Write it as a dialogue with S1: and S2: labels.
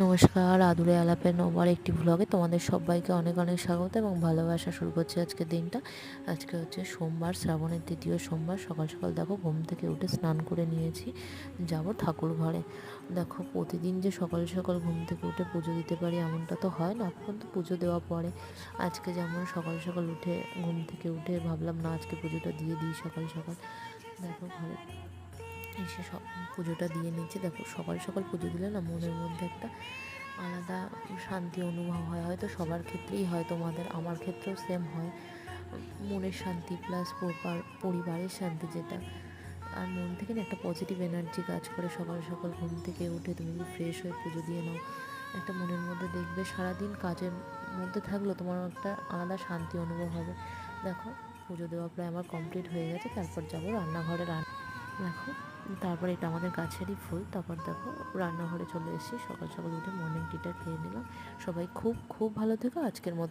S1: নমস্কার, আদুরে আলাপের নবার একটি ভ্লগে তোমাদের সবাইকে অনেক অনেক স্বাগত এবং ভালোবাসা। শুরু করছি আজকের দিনটা। আজকে হচ্ছে সোমবার, শ্রাবণের তৃতীয় সোমবার। সকাল সকাল দেখো ঘুম থেকে উঠে স্নান করে নিয়েছি, যাব ঠাকুর ঘরে। দেখো প্রতিদিন যে সকাল সকাল ঘুম থেকে উঠে পুজো দিতে পারি এমনটা তো হয় না, কিন্তু পুজো দেওয়া পরে আজকে যেমন সকাল সকাল উঠে ঘুম থেকে উঠে ভাবলাম না আজকে পুজোটা দিয়ে দিই সকাল সকাল। দেখো ঘরে এসে সব পুজোটা দিয়ে নিচ্ছি। দেখো সকাল সকাল পুজো দিলে না মনের মধ্যে একটা আলাদা শান্তি অনুভব হয়। হয়তো সবার ক্ষেত্রেই হয়, তোমাদের আমার ক্ষেত্রেও সেম হয়। মনের শান্তি প্লাস পরিবারের শান্তি, যেটা আর মন থেকে না একটা পজিটিভ এনার্জি কাজ করে। সকাল সকাল ঘুম থেকে উঠে তুমি যদি ফ্রেশ হয়ে পুজো দিয়ে নাও, একটা মনের মধ্যে দেখবে সারাদিন কাজের মধ্যে থাকলেও তোমার একটা আলাদা শান্তি অনুভব হবে। দেখো পুজো দেওয়া প্রায় আমার কমপ্লিট হয়ে গেছে। তারপর যাবো রান্নাঘরে। দেখো তারপর এটা আমাদের গাছেরই ফুল। তারপর দেখো রান্নাঘরে চলে এসেছি, সকাল সকাল উঠে মর্নিং টিটা খেয়ে নিলাম। সবাই খুব খুব ভালো থেকো। আজকের মতো